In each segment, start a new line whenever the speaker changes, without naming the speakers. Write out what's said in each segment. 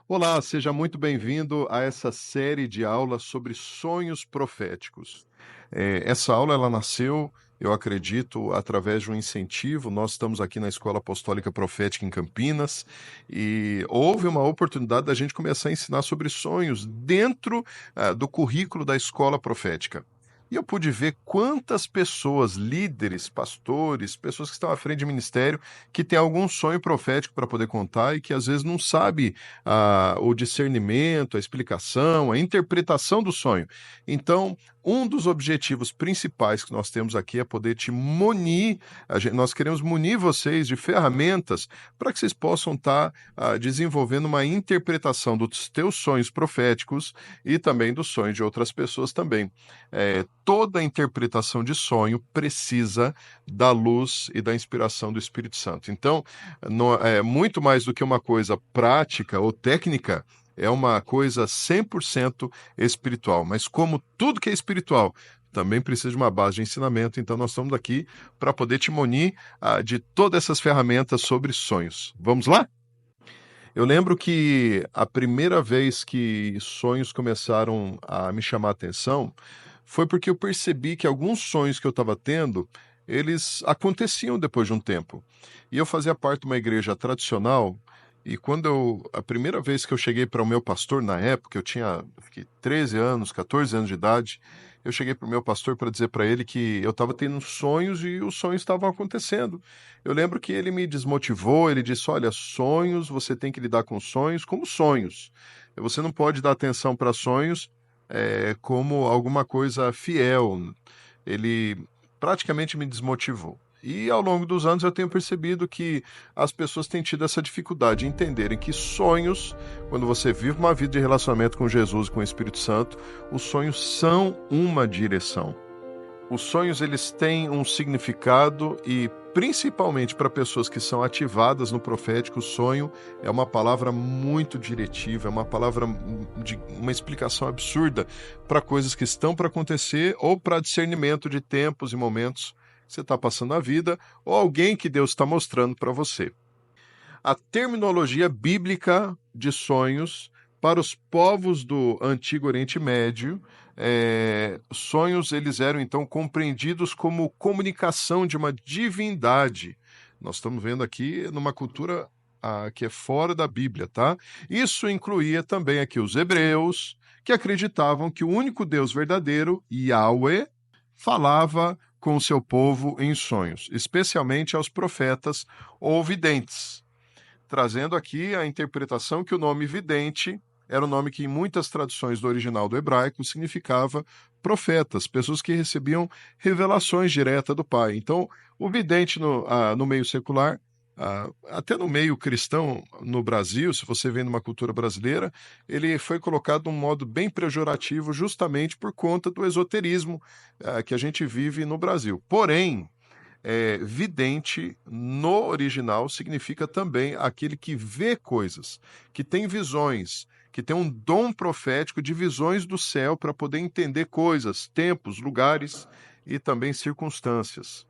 Olá, seja muito bem-vindo a essa série de aulas sobre sonhos proféticos. Essa aula ela nasceu, eu acredito, através de um incentivo. Nós estamos aqui na Escola Apostólica Profética em Campinas e houve uma oportunidade da gente começar a ensinar sobre sonhos dentro do currículo da Escola Profética. E eu pude ver quantas pessoas, líderes, pastores, pessoas que estão à frente de ministério, que têm algum sonho profético para poder contar e que às vezes não sabe o discernimento, a explicação, a interpretação do sonho. Então, um dos objetivos principais que nós temos aqui é poder te munir, nós queremos munir vocês de ferramentas para que vocês possam estar desenvolvendo uma interpretação dos teus sonhos proféticos e também dos sonhos de outras pessoas também. Toda interpretação de sonho precisa da luz e da inspiração do Espírito Santo. Então, é muito mais do que uma coisa prática ou técnica, é uma coisa 100% espiritual. Mas como tudo que é espiritual também precisa de uma base de ensinamento, então nós estamos aqui para poder te munir de todas essas ferramentas sobre sonhos. Vamos lá? Eu lembro que a primeira vez que sonhos começaram a me chamar a atenção foi porque eu percebi que alguns sonhos que eu estava tendo, eles aconteciam depois de um tempo. E eu fazia parte de uma igreja tradicional, e a primeira vez que eu cheguei para o meu pastor na época, eu tinha acho que 13 anos, 14 anos de idade, eu cheguei para o meu pastor para dizer para ele que eu estava tendo sonhos e os sonhos estavam acontecendo. Eu lembro que ele me desmotivou, ele disse: "Olha, sonhos, você tem que lidar com sonhos como sonhos. Você não pode dar atenção para sonhos como alguma coisa fiel". Ele praticamente me desmotivou. E ao longo dos anos eu tenho percebido que as pessoas têm tido essa dificuldade de entenderem que sonhos, quando você vive uma vida de relacionamento com Jesus e com o Espírito Santo, os sonhos são uma direção. Os sonhos eles têm um significado e principalmente para pessoas que são ativadas no profético, o sonho é uma palavra muito diretiva, é uma palavra de uma explicação absurda para coisas que estão para acontecer ou para discernimento de tempos e momentos que você está passando na vida ou alguém que Deus está mostrando para você. A terminologia bíblica de sonhos para os povos do Antigo Oriente Médio, sonhos eles eram então compreendidos como comunicação de uma divindade. Nós estamos vendo aqui numa cultura que é fora da Bíblia, tá? Isso incluía também aqui os hebreus, que acreditavam que o único Deus verdadeiro, Yahweh, falava com o seu povo em sonhos, especialmente aos profetas ou videntes, trazendo aqui a interpretação que o nome vidente era um nome que, em muitas traduções do original do hebraico, significava profetas, pessoas que recebiam revelações diretas do Pai. Então, o vidente no meio secular, até no meio cristão no Brasil, se você vê numa cultura brasileira, ele foi colocado de um modo bem pejorativo, justamente por conta do esoterismo que a gente vive no Brasil. Porém, vidente, no original, significa também aquele que vê coisas, que tem visões, que tem um dom profético de visões do céu para poder entender coisas, tempos, lugares e também circunstâncias.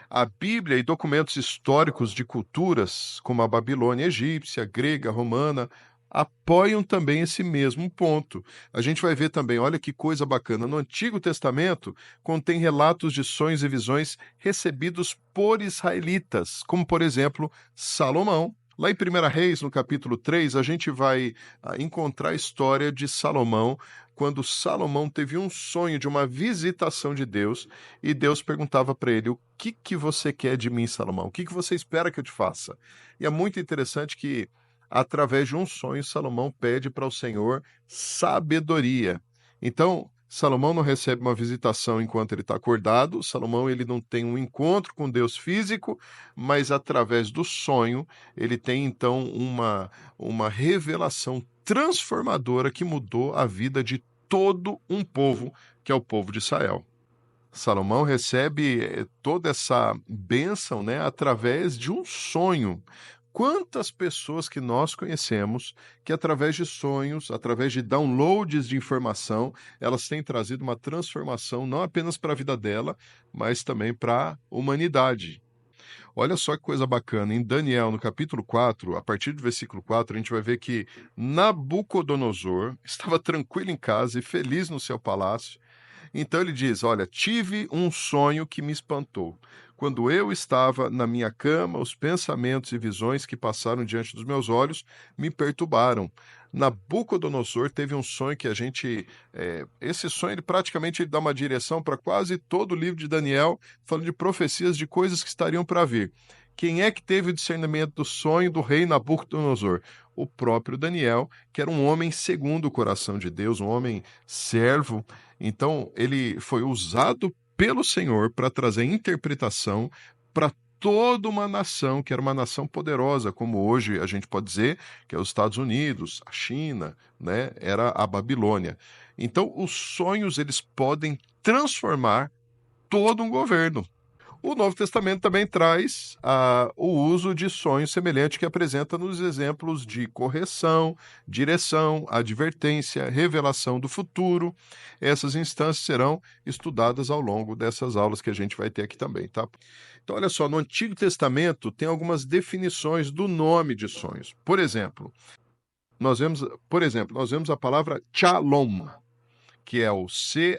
A Bíblia e documentos históricos de culturas como a Babilônia egípcia, grega, romana, apoiam também esse mesmo ponto. A gente vai ver também, olha que coisa bacana, no Antigo Testamento contém relatos de sonhos e visões recebidos por israelitas, como por exemplo Salomão. Lá em 1 Reis, no capítulo 3, a gente vai encontrar a história de Salomão, quando Salomão teve um sonho de uma visitação de Deus, e Deus perguntava para ele: "O que que você quer de mim, Salomão? O que que você espera que eu te faça?" E é muito interessante que, através de um sonho, Salomão pede para o Senhor sabedoria. Então, Salomão não recebe uma visitação enquanto ele está acordado. Salomão ele não tem um encontro com Deus físico, mas através do sonho ele tem então uma revelação transformadora que mudou a vida de todo um povo, que é o povo de Israel. Salomão recebe toda essa bênção, né, através de um sonho. Quantas pessoas que nós conhecemos que, através de sonhos, através de downloads de informação, elas têm trazido uma transformação não apenas para a vida dela, mas também para a humanidade. Olha só que coisa bacana, em Daniel, no capítulo 4, a partir do versículo 4, a gente vai ver que Nabucodonosor estava tranquilo em casa e feliz no seu palácio. Então ele diz: Olha, tive um sonho que me espantou. Quando eu estava na minha cama, os pensamentos e visões que passaram diante dos meus olhos me perturbaram. Nabucodonosor teve um sonho que a gente. Esse sonho, ele dá uma direção para quase todo o livro de Daniel, falando de profecias de coisas que estariam para vir. Quem é que teve o discernimento do sonho do rei Nabucodonosor? O próprio Daniel, que era um homem segundo o coração de Deus, um homem servo. Então, ele foi usado pelo Senhor para trazer interpretação para toda uma nação, que era uma nação poderosa, como hoje a gente pode dizer, que é os Estados Unidos, a China, né? Era a Babilônia. Então, os sonhos eles podem transformar todo um governo. O Novo Testamento também traz o uso de sonhos semelhante que apresenta nos exemplos de correção, direção, advertência, revelação do futuro. Essas instâncias serão estudadas ao longo dessas aulas que a gente vai ter aqui também, tá? Então, olha só, no Antigo Testamento tem algumas definições do nome de sonhos. Nós vemos a palavra Shalom, que é o Chalom,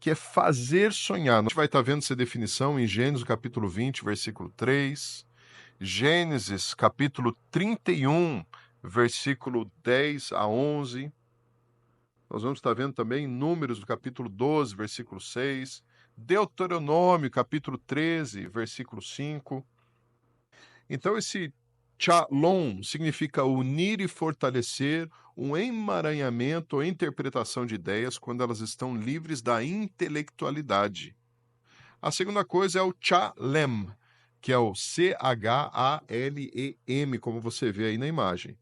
que é fazer sonhar. A gente vai estar vendo essa definição em Gênesis capítulo 20, versículo 3, Gênesis capítulo 31, versículo 10 a 11. Nós vamos estar vendo também em Números do capítulo 12, versículo 6, Deuteronômio capítulo 13, versículo 5. Então esse Shalom significa unir e fortalecer um emaranhamento ou interpretação de ideias quando elas estão livres da intelectualidade. A segunda coisa é o Chalem, que é o Chalem, como você vê aí na imagem,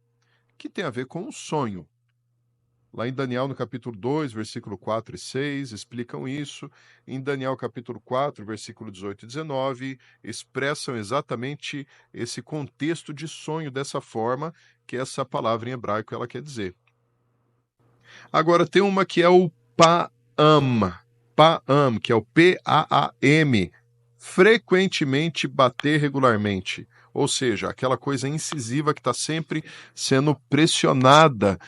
que tem a ver com o sonho. Lá em Daniel, no capítulo 2, versículo 4 e 6, explicam isso. Em Daniel, capítulo 4, versículo 18 e 19, expressam exatamente esse contexto de sonho dessa forma que essa palavra em hebraico ela quer dizer. Agora, tem uma que é o Pa'am, que é o P-A-A-M, frequentemente bater regularmente. Ou seja, aquela coisa incisiva que está sempre sendo pressionada.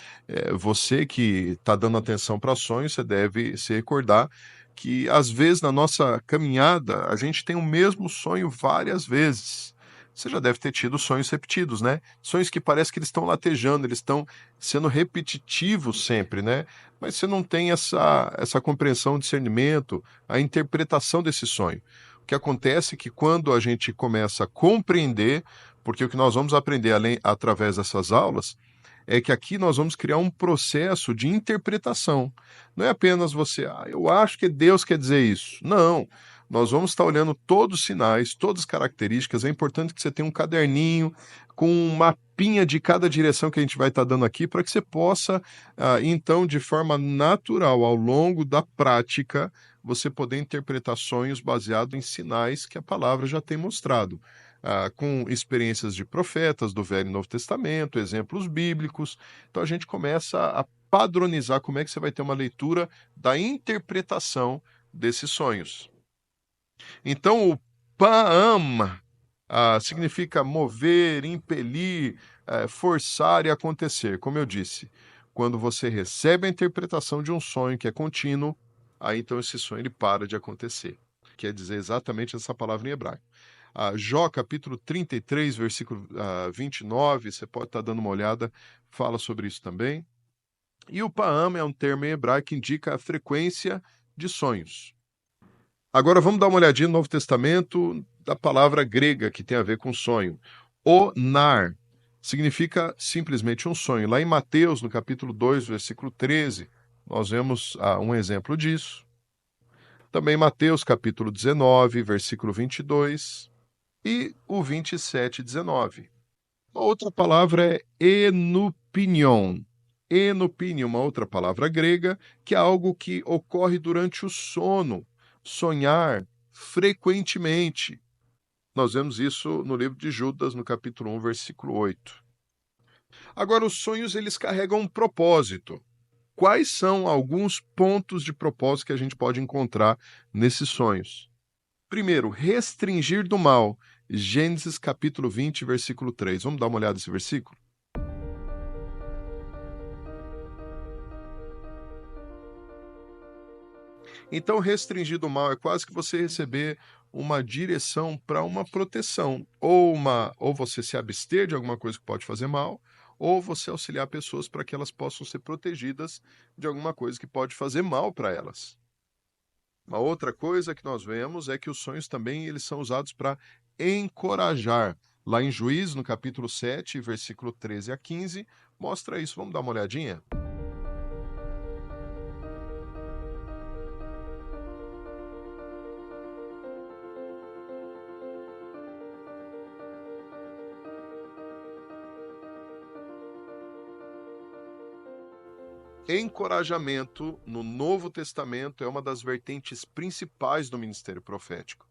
Você que está dando atenção para sonhos, você deve se recordar que, às vezes, na nossa caminhada, a gente tem o mesmo sonho várias vezes. Você já deve ter tido sonhos repetidos, né? Sonhos que parece que eles estão latejando, eles estão sendo repetitivos sempre, né? Mas você não tem essa compreensão, discernimento, a interpretação desse sonho. O que acontece é que quando a gente começa a compreender, porque o que nós vamos aprender através dessas aulas, é que aqui nós vamos criar um processo de interpretação. Não é apenas você, eu acho que Deus quer dizer isso. Não. Nós vamos estar olhando todos os sinais, todas as características. É importante que você tenha um caderninho com um mapinha de cada direção que a gente vai estar dando aqui, para que você possa, então, de forma natural, ao longo da prática, você poder interpretar sonhos baseado em sinais que a palavra já tem mostrado. Com experiências de profetas do Velho e Novo Testamento, exemplos bíblicos. Então a gente começa a padronizar como é que você vai ter uma leitura da interpretação desses sonhos. Então o Pa'am significa mover, impelir, forçar e acontecer. Como eu disse, quando você recebe a interpretação de um sonho que é contínuo, aí então esse sonho ele para de acontecer. Quer dizer exatamente essa palavra em hebraico. Jó, capítulo 33, versículo 29, você pode estar dando uma olhada, fala sobre isso também. E o Pa'am é um termo em hebraico que indica a frequência de sonhos. Agora vamos dar uma olhadinha no Novo Testamento da palavra grega que tem a ver com sonho. Onar significa simplesmente um sonho. Lá em Mateus, no capítulo 2, versículo 13, nós vemos um exemplo disso. Também Mateus, capítulo 19, versículo 22. E o 27, 19. A outra palavra é enupinion. Enupinion, uma outra palavra grega, que é algo que ocorre durante o sono, sonhar frequentemente. Nós vemos isso no livro de Judas, no capítulo 1, versículo 8. Agora, os sonhos, eles carregam um propósito. Quais são alguns pontos de propósito que a gente pode encontrar nesses sonhos? Primeiro, restringir do mal. Gênesis capítulo 20, versículo 3. Vamos dar uma olhada nesse versículo? Então, restringir do mal é quase que você receber uma direção para uma proteção, ou você se abster de alguma coisa que pode fazer mal, ou você auxiliar pessoas para que elas possam ser protegidas de alguma coisa que pode fazer mal para elas. Uma outra coisa que nós vemos é que os sonhos também eles são usados para encorajar. Lá em Juízes, no capítulo 7, versículo 13 a 15, mostra isso. Vamos dar uma olhadinha? Encorajamento no Novo Testamento é uma das vertentes principais do ministério profético.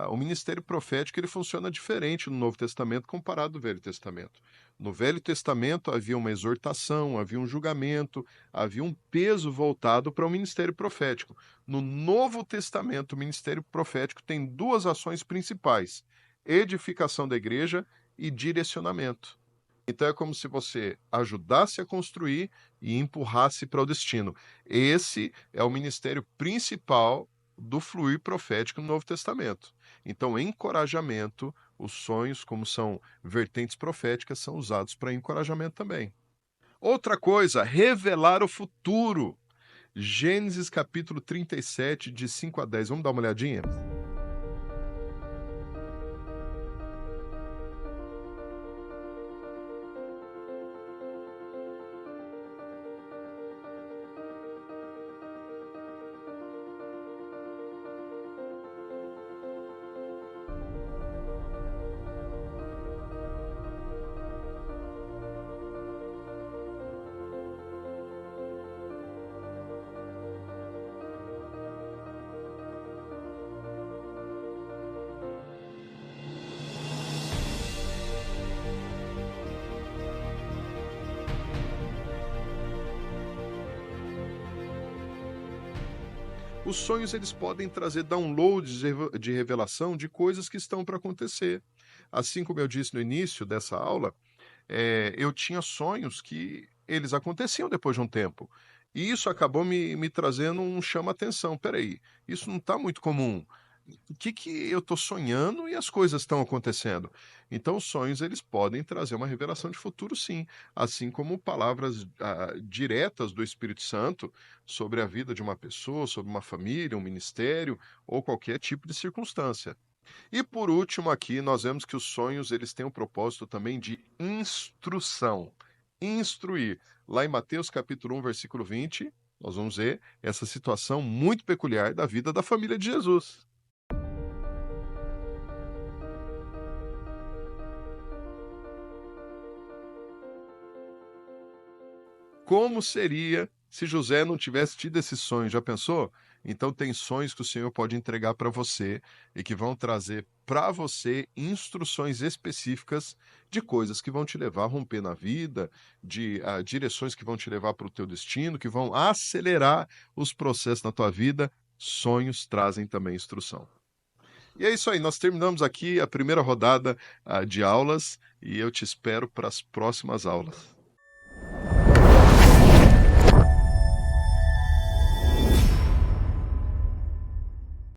O ministério profético ele funciona diferente no Novo Testamento comparado ao Velho Testamento. No Velho Testamento havia uma exortação, havia um julgamento, havia um peso voltado para o ministério profético. No Novo Testamento, o ministério profético tem duas ações principais: edificação da igreja e direcionamento. Então é como se você ajudasse a construir e empurrasse para o destino. Esse é o ministério principal do fluir profético no Novo Testamento. Então, encorajamento, os sonhos, como são vertentes proféticas, são usados para encorajamento também. Outra coisa, revelar o futuro. Gênesis capítulo 37, de 5 a 10. Vamos dar uma olhadinha? Os sonhos eles podem trazer downloads de revelação de coisas que estão para acontecer. Assim como eu disse no início dessa aula, eu tinha sonhos que eles aconteciam depois de um tempo. E isso acabou me trazendo um chama-atenção. Peraí, isso não está muito comum. O que que eu estou sonhando e as coisas estão acontecendo? Então, os sonhos eles podem trazer uma revelação de futuro, sim, assim como palavras diretas do Espírito Santo sobre a vida de uma pessoa, sobre uma família, um ministério ou qualquer tipo de circunstância. E por último aqui, nós vemos que os sonhos eles têm um propósito também de instrução, instruir. Lá em Mateus capítulo 1, versículo 20, nós vamos ver essa situação muito peculiar da vida da família de Jesus. Como seria se José não tivesse tido esse sonho? Já pensou? Então tem sonhos que o Senhor pode entregar para você e que vão trazer para você instruções específicas de coisas que vão te levar a romper na vida, de direções que vão te levar para o teu destino, que vão acelerar os processos na tua vida. Sonhos trazem também instrução. E é isso aí, nós terminamos aqui a primeira rodada de aulas e eu te espero para as próximas aulas.